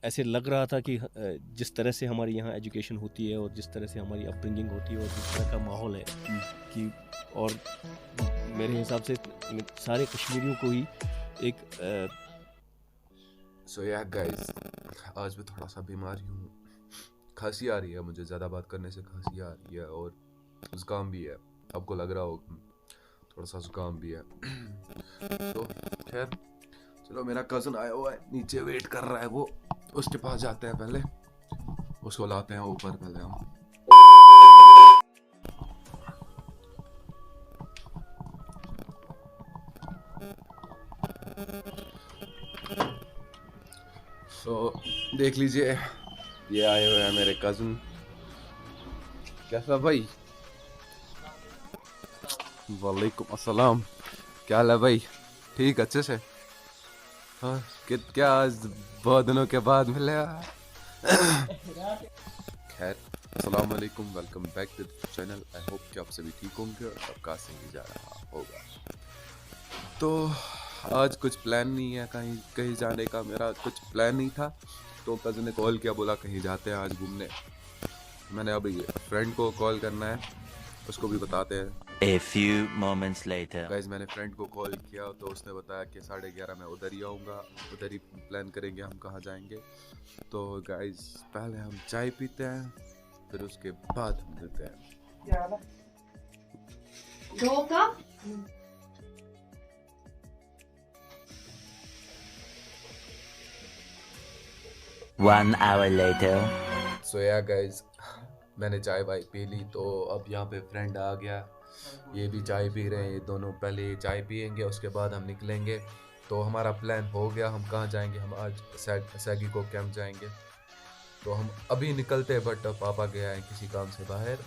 ऐसे लग रहा था कि जिस तरह से हमारे यहाँ एजुकेशन होती है और जिस तरह से हमारी अपब्रिंगिंग होती है और जिस तरह का माहौल है कि और मेरे हिसाब से सारे कश्मीरियों को ही एक सो या गाइस, आज मैं थोड़ा सा बीमार ही हूँ। खांसी आ रही है मुझे, ज़्यादा बात करने से खांसी आ रही है और ज़ुकाम भी है। आपको लग रहा होगा थोड़ा सा ज़ुकाम भी है। तो खैर चलो, मेरा कज़न आया हुआ है नीचे, वेट कर रहा है, वो उसके पास जाते हैं, पहले उसको लाते हैं ऊपर पहले हम। तो देख लीजिए, ये आए हुए हैं मेरे कज़न। कैसा भाई? वालेकुम अस्सलाम। क्या हाल है भाई? ठीक, अच्छे से? हाँ, क्या आज बहुत दिनों के बाद मिले। खैर, अस्सलाम वालेकुम, welcome back to the channel. I hope कि आप सभी ठीक होंगे और सबका सही जा रहा होगा। तो आज कुछ प्लान नहीं है, कहीं जाने का मेरा कुछ प्लान नहीं था। तो कज़न ने कॉल किया, बोला कहीं जाते हैं आज घूमने। मैंने अभी फ्रेंड को कॉल करना है, उसको भी बताते हैं। A few moments later. Guys, मैंने फ्रेंड को कॉल किया तो उसने बताया कि 11:30 मैं उधर ही आऊँगा, उधर ही प्लान करेंगे हम कहाँ जाएंगे। तो गाइज, पहले हम चाय पीते हैं, फिर उसके बाद हम मिलते हैं। 2 कप। One hour later. सो या गाइज, मैंने चाय वाय पी ली, तो अब यहाँ पे फ्रेंड आ गया, ये भी चाय पी रहे हैं। ये दोनों पहले चाय पियेंगे, उसके बाद हम निकलेंगे। तो हमारा प्लान हो गया, हम कहाँ जाएंगे। हम आज सैगिको कैंप जाएंगे। तो हम अभी निकलते हैं, बट पापा गया है किसी काम से बाहर,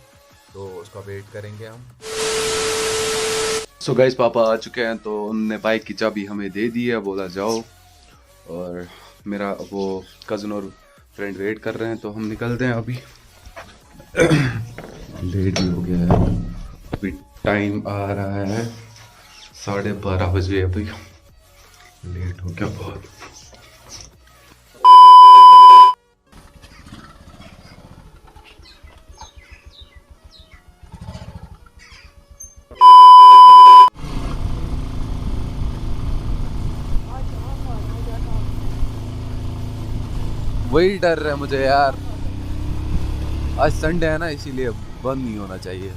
तो उसका वेट करेंगे हम। सो गाइज, पापा आ चुके हैं, तो उनने बाइक की चाबी हमें दे दी है, बोला जाओ। और मेरा वो कज़न और फ्रेंड वेट कर रहे हैं, तो हम निकलते हैं अभी। लेट भी हो गया है, अभी टाइम आ रहा है 12:30 बजे। अभी लेट हो गया बहुत। वही डर है मुझे यार, आज संडे है ना, इसीलिए बंद नहीं होना चाहिए।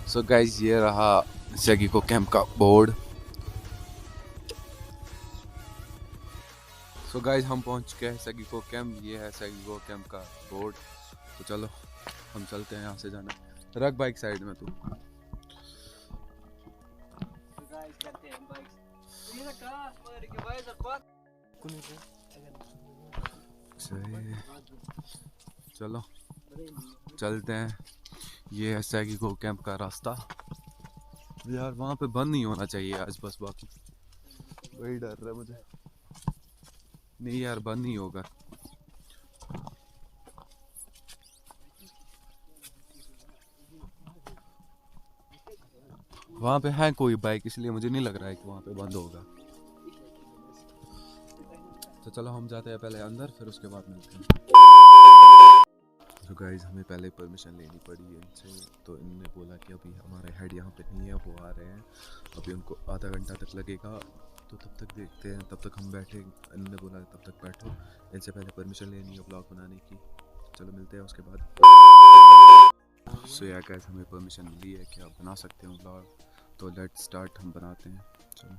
सो गाइज, ये रहा सैगिको कैंप का बोर्ड। सो गाइज, हम पहुंच चुके हैं सैगिको कैंप। ये है सैगिको कैंप का बोर्ड। तो चलो हम चलते हैं, यहाँ से जाना। रख बाइक साइड में तू। चलो चलते हैं। ये है सैगिको कैंप का रास्ता। यार वहाँ पे बंद नहीं होना चाहिए आज, बस बाकी वही डर रहा है मुझे। नहीं यार, बंद नहीं होगा। वहाँ पे है कोई बाइक, इसलिए मुझे नहीं लग रहा है कि वहाँ पे बंद होगा। तो चलो हम जाते हैं पहले अंदर, फिर उसके बाद मिलते हैं। तो गाइज, हमें पहले परमिशन लेनी पड़ी है इनसे। तो इन्होंने बोला कि अभी हमारे हेड यहाँ पे नहीं है, वो आ रहे हैं, अभी उनको आधा घंटा तक लगेगा। तो तब तक देखते हैं, तब तक हम बैठे। इन्होंने बोला तब तक बैठो, इनसे पहले परमिशन लेनी है ब्लॉग बनाने की। चलो मिलते हैं उसके बाद। सो या गाइस, हमें परमिशन मिली है कि आप बना सकते हो ब्लॉग। तो लेट्स स्टार्ट, हम बनाते हैं। चलो।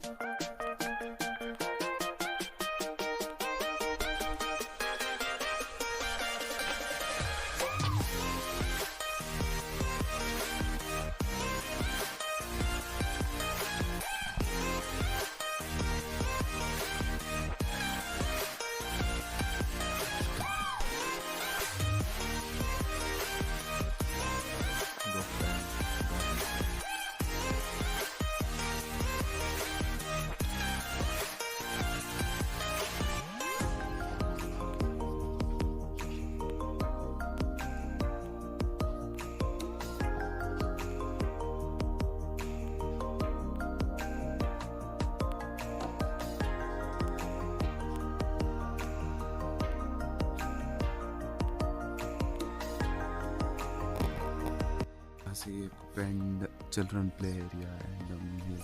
से फ्रेंड चिल्ड्रन प्ले एरिया है,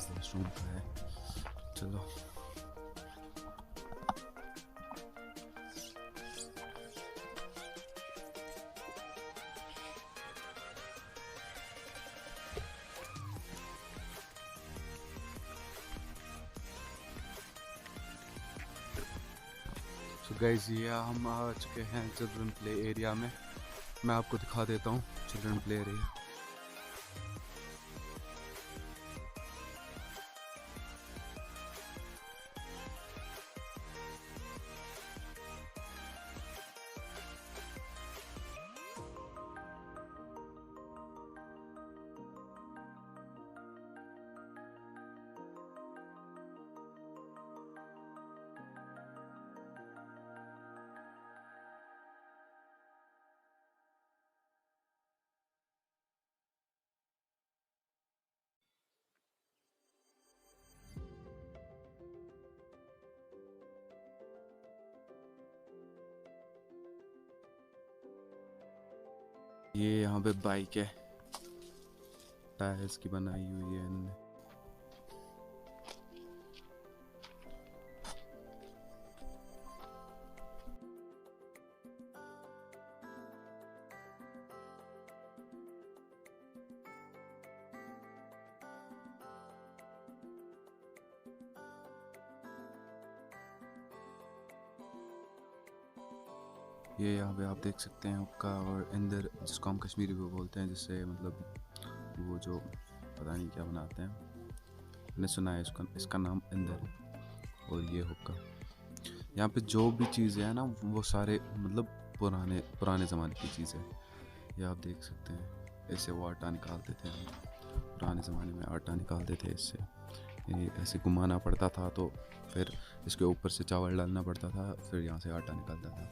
वॉशरूम का है। चलो गाइस, ये हम आ चुके हैं चिल्ड्रन प्ले एरिया में। मैं आपको दिखा देता हूँ चिल्ड्रन प्ले एरिया। ये यहाँ पे बाइक है, टायर्स की बनाई हुई है इनने। ये यहाँ पे आप देख सकते हैं हुक्का और इंदर, जिसको हम कश्मीरी में बोलते हैं, जिससे मतलब वो जो पता नहीं क्या बनाते हैं, मैंने सुना है इसका नाम इंदर है। और ये हुक्का, यहाँ पे जो भी चीज़ें हैं ना वो सारे मतलब पुराने ज़माने की चीज़ें हैं। ये आप देख सकते हैं, ऐसे वो आटा निकालते थे हम, पुराने ज़माने में आटा निकालते थे इससे। ये ऐसे घुमाना पड़ता था, तो फिर इसके ऊपर से चावल डालना पड़ता था, फिर यहाँ से आटा निकलता था।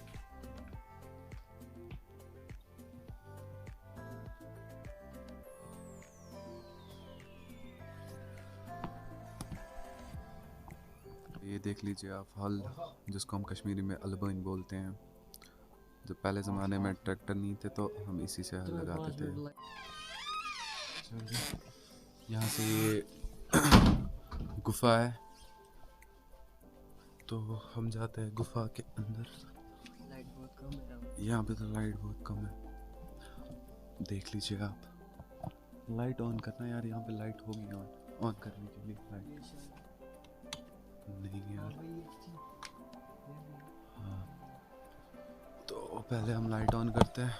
ये देख लीजिए आप हल, जिसको हम कश्मीरी में अलबन बोलते हैं। जब पहले ज़माने में ट्रैक्टर नहीं थे तो हम इसी से हल लगाते थे। यहाँ से ये गुफा है, तो हम जाते हैं गुफा के अंदर। लाइट बहुत कम है यहाँ पे तो लाइट बहुत कम है, देख लीजिए आप। लाइट ऑन करना यार, यहाँ पे लाइट होगी ऑन करने के लिए लाइट नहीं यार। हाँ, तो पहले हम लाइट ऑन करते हैं।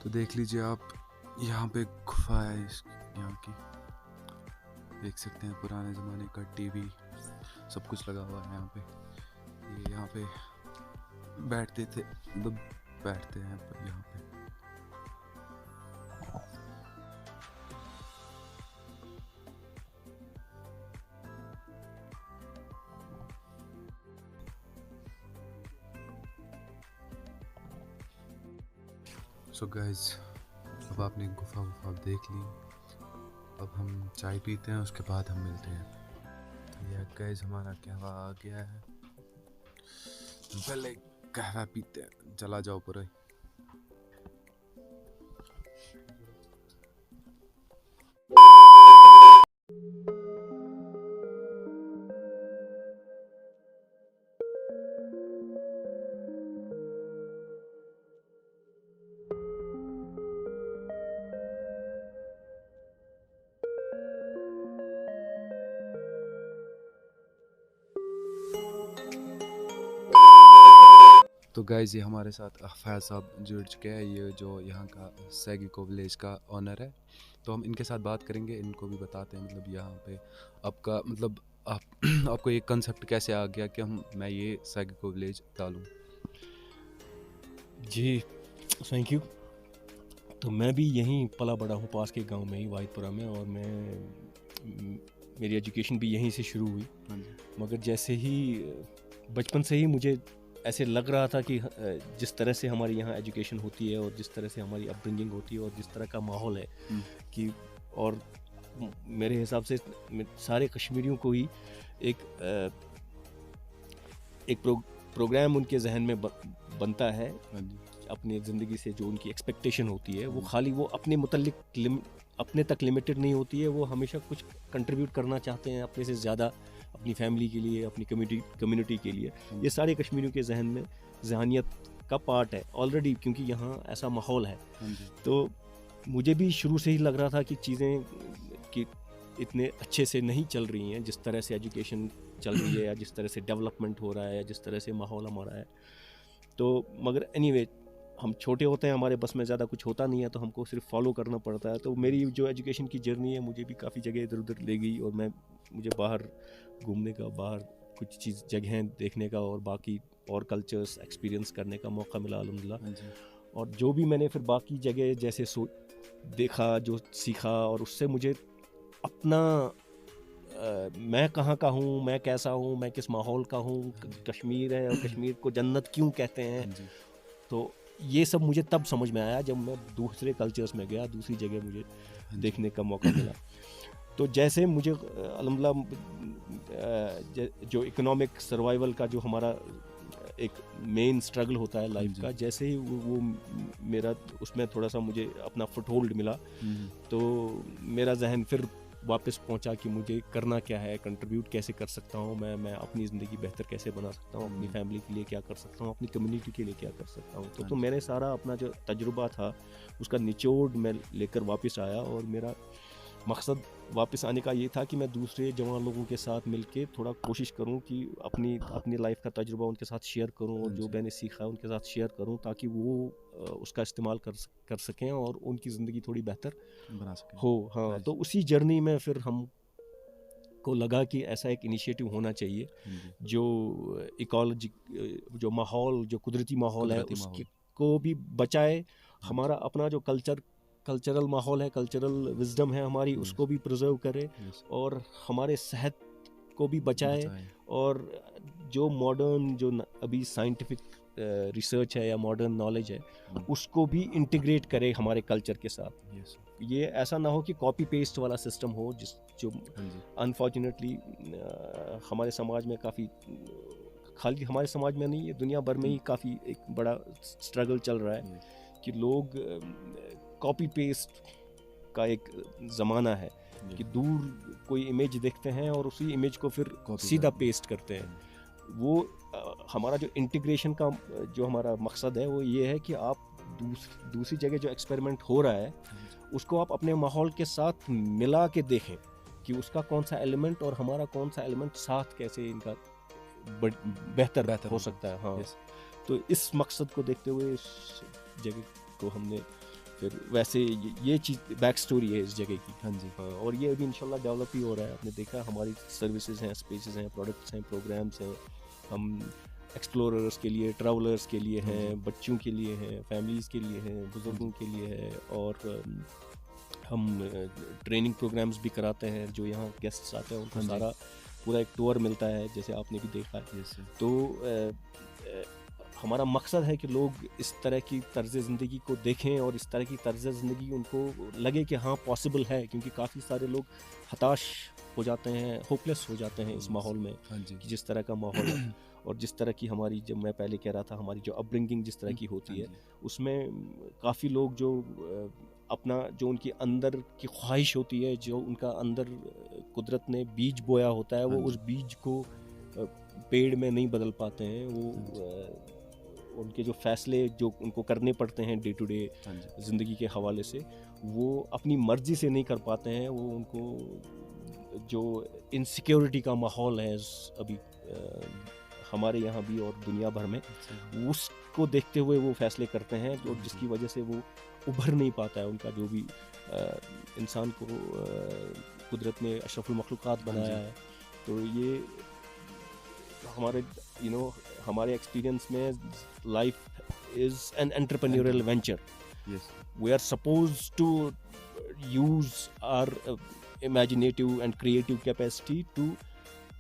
तो देख लीजिए आप, यहाँ पे गुफा है यहाँ की, देख सकते हैं पुराने ज़माने का टीवी सब कुछ लगा हुआ है यहाँ पे। ये यहाँ पे बैठते थे, मतलब बैठते हैं यहाँ पे। सो गाइस, अब आपने गुफा देख ली, अब हम चाय पीते हैं, उसके बाद हम मिलते हैं। तो यह गाइस हमारा कहवा आ गया है, पहले कहवा पीते हैं। चला जाओ पूरा। तो गाइस, ये हमारे साथ फैज़ साहब जुड़ चुके हैं, ये जो यहाँ का सैगिको विलेज का ऑनर है। तो हम इनके साथ बात करेंगे, इनको भी बताते हैं मतलब यहाँ पे आपका मतलब आपको ये कंसेप्ट कैसे आ गया कि मैं ये सैगिको विलेज डालूँ। जी, थैंक यू। तो मैं भी यहीं पला बड़ा हूँ, पास के गांव में ही, वाहिदपुरा में, और मेरी एजुकेशन भी यहीं से शुरू हुई। मगर जैसे ही बचपन से ही मुझे ऐसे लग रहा था कि जिस तरह से हमारी यहाँ एजुकेशन होती है और जिस तरह से हमारी अपब्रिंगिंग होती है और जिस तरह का माहौल है कि, और मेरे हिसाब से सारे कश्मीरियों को ही एक प्रोग्राम उनके जहन में बनता है अपने ज़िंदगी से जो उनकी एक्सपेक्टेशन होती है वो खाली वो अपने मुतल्लिक अपने तक लिमिटेड नहीं होती है, वो हमेशा कुछ कंट्रीब्यूट करना चाहते हैं अपने से ज़्यादा, अपनी फैमिली के लिए, अपनी कम्युनिटी के लिए। ये सारे कश्मीरियों के जहन में जहनियत का पार्ट है ऑलरेडी, क्योंकि यहाँ ऐसा माहौल है। तो मुझे भी शुरू से ही लग रहा था कि चीज़ें कि इतने अच्छे से नहीं चल रही हैं, जिस तरह से एजुकेशन चल रही है या जिस तरह से डेवलपमेंट हो रहा है या जिस तरह से माहौल हमारा है। तो मगर एनीवे हम छोटे होते हैं, हमारे बस में ज़्यादा कुछ होता नहीं है, तो हमको सिर्फ फॉलो करना पड़ता है। तो मेरी जो एजुकेशन की जर्नी है मुझे भी काफ़ी जगह इधर उधर ले गई, और मुझे बाहर घूमने का, बाहर कुछ जगहें देखने का और बाकी और कल्चर्स एक्सपीरियंस करने का मौका मिला अल्हम्दुलिल्लाह। और जो भी मैंने फिर बाकी जगह जैसे देखा, जो सीखा, और उससे मुझे अपना मैं कहाँ का हूँ, मैं कैसा हूँ, मैं किस माहौल का हूँ, कश्मीर है और कश्मीर को जन्नत क्यों कहते हैं, तो ये सब मुझे तब समझ में आया जब मैं दूसरे कल्चर्स में गया, दूसरी जगह मुझे देखने का मौका मिला। तो जैसे मुझे अल्हम्दुलिल्लाह जो इकोनॉमिक सर्वाइवल का जो हमारा एक मेन स्ट्रगल होता है लाइफ का, जैसे ही वो मेरा उसमें थोड़ा सा मुझे अपना फुटहोल्ड मिला, तो मेरा जहन फिर वापस पहुंचा कि मुझे करना क्या है, कंट्रीब्यूट कैसे कर सकता हूं मैं अपनी ज़िंदगी बेहतर कैसे बना सकता हूं, अपनी फैमिली के लिए क्या कर सकता हूं, अपनी कम्युनिटी के लिए क्या कर सकता हूं। तो मैंने सारा अपना जो तजुर्बा था उसका निचोड़ मैं लेकर वापस आया, और मेरा मकसद वापस आने का ये था कि मैं दूसरे जवान लोगों के साथ मिलके थोड़ा कोशिश करूं कि अपनी लाइफ का तजुर्बा उनके साथ शेयर करूं, और जो मैंने सीखा है उनके साथ शेयर करूं, ताकि वो उसका इस्तेमाल कर सकें और उनकी ज़िंदगी थोड़ी बेहतर बना सकें हो। हाँ, तो उसी जर्नी में फिर हम को लगा कि ऐसा एक इनिशिएटिव होना चाहिए जो इकोलॉजी, जो माहौल, जो कुदरती माहौल है उसको भी बचाए, हमारा अपना जो कल्चरल माहौल है, कल्चरल विजडम है हमारी, उसको भी प्रिजर्व करे, और हमारे सेहत को भी बचाए, और जो मॉडर्न जो अभी साइंटिफिक रिसर्च है या मॉडर्न नॉलेज है उसको भी इंटीग्रेट करे हमारे कल्चर के साथ। ये ऐसा ना हो कि कॉपी पेस्ट वाला सिस्टम हो, जो अनफॉर्चुनेटली हमारे समाज में काफ़ी, खाली हमारे समाज में नहीं, दुनिया भर में ही काफ़ी एक बड़ा स्ट्रगल चल रहा है कि लोग कॉपी पेस्ट का एक ज़माना है कि दूर कोई इमेज देखते हैं और उसी इमेज को फिर सीधा पेस्ट करते हैं। वो हमारा जो इंटीग्रेशन का जो हमारा मकसद है वो ये है कि आप दूसरी जगह जो एक्सपेरिमेंट हो रहा है उसको आप अपने माहौल के साथ मिला के देखें कि उसका कौन सा एलिमेंट और हमारा कौन सा एलिमेंट साथ कैसे इनका बेहतर हो सकता है। हाँ, तो इस मकसद को देखते हुए इस जगह को हमने फिर वैसे ये चीज़ बैक स्टोरी है इस जगह की। हाँ जी, हाँ, और ये अभी इंशाल्लाह डेवलप ही हो रहा है। आपने देखा हमारी सर्विसेज हैं, स्पेसेस हैं, प्रोडक्ट्स हैं, प्रोग्राम्स हैं, हम एक्सप्लोरर्स के लिए, ट्रैवलर्स के लिए हैं, बच्चों के लिए हैं, फैमिलीज़ के लिए हैं, बुजुर्गों के लिए है, और हम ट्रेनिंग प्रोग्राम्स भी कराते हैं। जो यहाँ गेस्ट्स आते हैं उनको सारा पूरा एक टूर मिलता है, जैसे आपने भी देखा है। तो हमारा मकसद है कि लोग इस तरह की तर्ज़ ज़िंदगी को देखें और इस तरह की तर्ज़ ज़िंदगी उनको लगे कि हाँ पॉसिबल है, क्योंकि काफ़ी सारे लोग हताश हो जाते हैं, होपलेस हो जाते हैं इस माहौल में कि जिस तरह का माहौल है और जिस तरह की हमारी, जब मैं पहले कह रहा था हमारी जो अपब्रिंगिंग जिस तरह की होती है, उसमें काफ़ी लोग जो अपना जो उनकी अंदर की ख्वाहिश होती है, जो उनका अंदर कुदरत ने बीज बोया होता है, वो उस बीज को पेड़ में नहीं बदल पाते हैं। वो उनके जो फ़ैसले जो उनको करने पड़ते हैं डे टू डे ज़िंदगी के हवाले से, वो अपनी मर्ज़ी से नहीं कर पाते हैं। वो उनको जो इनसिक्योरिटी का माहौल है अभी हमारे यहाँ भी और दुनिया भर में, उसको देखते हुए वो फ़ैसले करते हैं, और जिसकी वजह से वो उभर नहीं पाता है। उनका जो भी इंसान को कुदरत ने अशरफुल मखलूक़ात बनाया है, तो ये हमारे हमारे एक्सपीरियंस में life is an entrepreneurial venture. We are suppose to use our imaginative and creative capacity to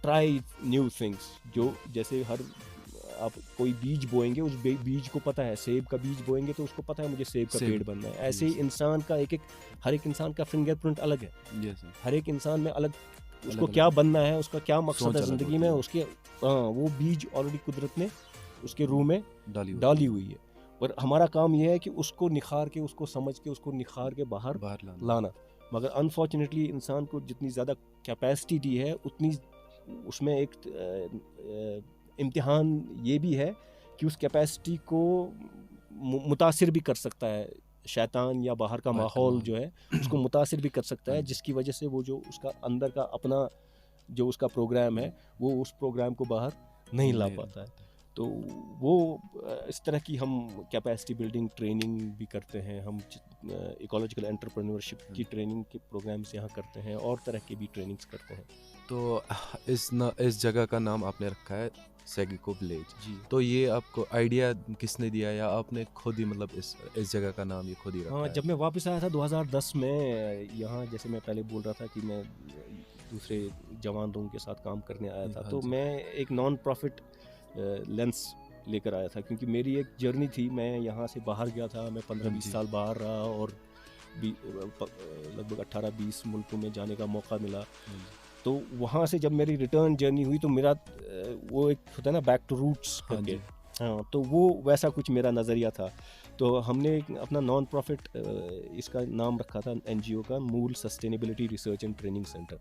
try new things. जो जैसे आप कोई बीज बोएंगे, उस बीज को पता है, सेब का बीज बोएंगे तो उसको पता है मुझे सेब का पेड़ बनना है। ऐसे ही इंसान का हर एक इंसान का फिंगरप्रिंट अलग है। हर एक इंसान में अलग उसको क्या बनना है, उसका क्या मकसद है ज़िंदगी में, उसके वो बीज ऑलरेडी कुदरत ने उसके रूह में डाली हुई है। और हमारा काम ये है कि उसको निखार के, उसको समझ के, उसको निखार के बाहर लाना। मगर अनफॉर्चुनेटली इंसान को जितनी ज़्यादा कैपेसिटी दी है उतनी उसमें एक इम्तिहान ये भी है कि उस कैपेसिटी को मुतासिर भी कर सकता है शैतान या बाहर का माहौल जो है उसको मुतासिर भी कर सकता है, जिसकी वजह से वो जो उसका अंदर का अपना जो उसका प्रोग्राम है वो उस प्रोग्राम को बाहर नहीं ला पाता है। तो वो इस तरह की हम कैपेसिटी बिल्डिंग ट्रेनिंग भी करते हैं, हम इकोलॉजिकल एंटरप्रेन्योरशिप की ट्रेनिंग के प्रोग्राम्स यहाँ करते हैं और तरह की भी ट्रेनिंग्स करते हैं। तो इस जगह का नाम आपने रखा है सेगिको विलेज जी। तो ये आपको आइडिया किसने दिया या आपने खुद ही मतलब इस जगह का नाम ये खुद ही रखा हाँ, है? जब मैं वापस आया था 2010 में यहाँ, जैसे मैं पहले बोल रहा था कि मैं दूसरे जवान लोगों के साथ काम करने आया था, तो मैं एक नॉन प्रॉफिट लेंस लेकर आया था क्योंकि मेरी एक जर्नी थी। मैं यहाँ से बाहर गया था, मैं 15-20 साल बाहर रहा और लगभग 18-20 मुल्कों में जाने का मौका मिला। तो वहाँ से जब मेरी रिटर्न जर्नी हुई तो मेरा वो एक होता है ना बैक टू रूट्स करके, हाँ, तो वो वैसा कुछ मेरा नज़रिया था। तो हमने अपना नॉन प्रॉफिट इसका नाम रखा था NGO का, मूल sustainability research and training centre.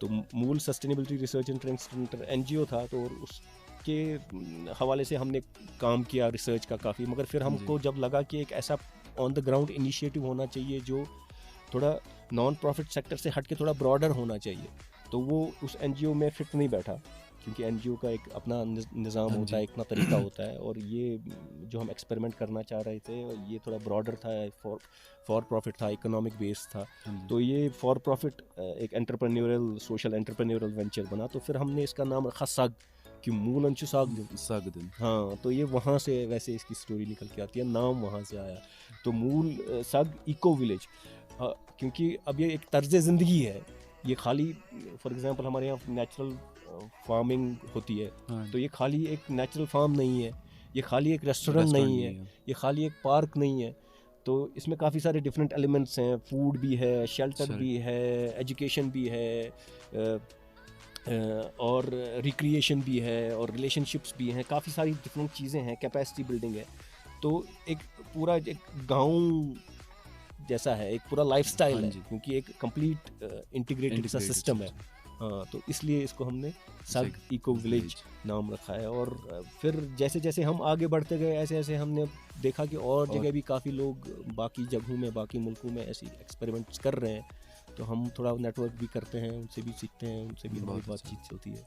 तो मूल sustainability research and training centre NGO था, तो उसके हवाले से हमने काम किया रिसर्च का काफ़ी। मगर फिर हमको जब लगा कि एक ऐसा ऑन द ग्राउंड इनिशिएटिव होना चाहिए जो थोड़ा नॉन प्रॉफिट सेक्टर से हट के थोड़ा ब्रॉडर होना चाहिए, तो वो उस NGO में फिट नहीं बैठा क्योंकि NGO का एक अपना निज़ाम होता है, अपना तरीका होता है, और ये जो हम एक्सपेरिमेंट करना चाह रहे थे ये थोड़ा ब्रॉडर था, फॉर प्रॉफिट था, इकोनॉमिक बेस था। तो ये फॉर प्रॉफिट एक एंटरप्रेन्योरल सोशल एंटरप्रेन्योरल वेंचर बना। तो फिर हमने इसका नाम रखा साग, कि मूल अंशु साग। हाँ, तो ये वहाँ से वैसे इसकी स्टोरी निकल के आती है, नाम वहाँ से आया। तो मूल साग इको विलेज, क्योंकि अब ये एक तर्ज ज़िंदगी है। ये खाली फॉर एग्जांपल हमारे यहाँ नेचुरल फार्मिंग होती है, तो ये खाली एक नेचुरल फार्म नहीं है, ये खाली एक रेस्टोरेंट नहीं है, ये खाली एक पार्क नहीं है। तो इसमें काफ़ी सारे डिफरेंट एलिमेंट्स हैं, फूड भी है, शेल्टर भी है, एजुकेशन भी है, और रिक्रिएशन भी है, और रिलेशनशिप्स भी हैं, काफ़ी सारी डिफरेंट चीज़ें हैं, कैपेसिटी बिल्डिंग है। तो एक पूरा एक गाँव जैसा है, एक पूरा लाइफस्टाइल है, क्योंकि एक कंप्लीट इंटीग्रेटेड सा सिस्टम है। हाँ, तो इसलिए इसको हमने साग इको विलेज नाम रखा है। और फिर जैसे जैसे हम आगे बढ़ते गए ऐसे ऐसे हमने देखा कि और जगह भी काफ़ी लोग बाकी जगहों में, बाकी मुल्कों में ऐसी एक्सपेरिमेंट्स कर रहे हैं, तो हम थोड़ा नेटवर्क भी करते हैं, उनसे भी सीखते हैं, उनसे भी हमारी बातचीत चलती है।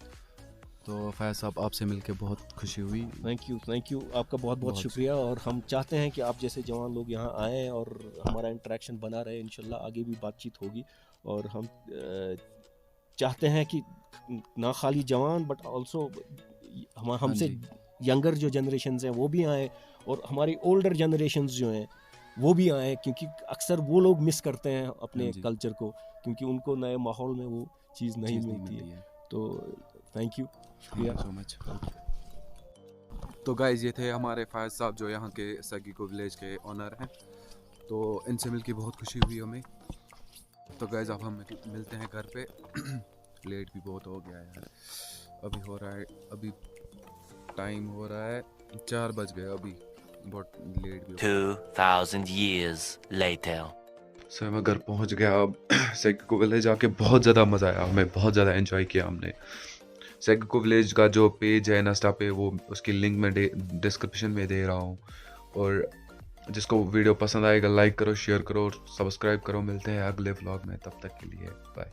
तो फैज़ साहब, आपसे मिलकर बहुत खुशी हुई। थैंक यू, आपका बहुत बहुत शुक्रिया। और हम चाहते हैं कि आप जैसे जवान लोग यहाँ आएँ और हमारा इंटरेक्शन बना रहे, इंशाल्लाह आगे भी बातचीत होगी। और हम चाहते हैं कि ना खाली जवान बट ऑल्सो हमसे यंगर जो जनरेशन्स हैं वो भी आएँ, और हमारी ओल्डर जनरेशन्स जो हैं वो भी आएँ, क्योंकि अक्सर वो लोग मिस करते हैं अपने कल्चर को, क्योंकि उनको नए माहौल में वो चीज़ नहीं मिलती है। तो थैंक यू, शुक्रिया सो मच। तो गाइज़, ये थे हमारे फैज़ साहब जो यहाँ के सेगिको विलेज के ओनर हैं। तो इनसे मिलके बहुत खुशी हुई हमें। तो गाइज़, अब हम मिलते हैं घर पे। लेट भी बहुत हो गया है, अभी हो रहा है, अभी टाइम हो रहा है 4 बज गए, अभी बहुत लेट भी 2000 years later. सो मैं घर पहुंच गया। अब सेगिको विलेज आके बहुत ज़्यादा मज़ा आया, हमें बहुत ज़्यादा एंजॉय किया हमने। सेगिको विलेज का जो पेज है इंस्टा पे, वो उसकी लिंक मैं डिस्क्रिप्शन में दे रहा हूँ। और जिसको वीडियो पसंद आएगा लाइक करो, शेयर करो और सब्सक्राइब करो। मिलते हैं अगले व्लॉग में, तब तक के लिए बाय।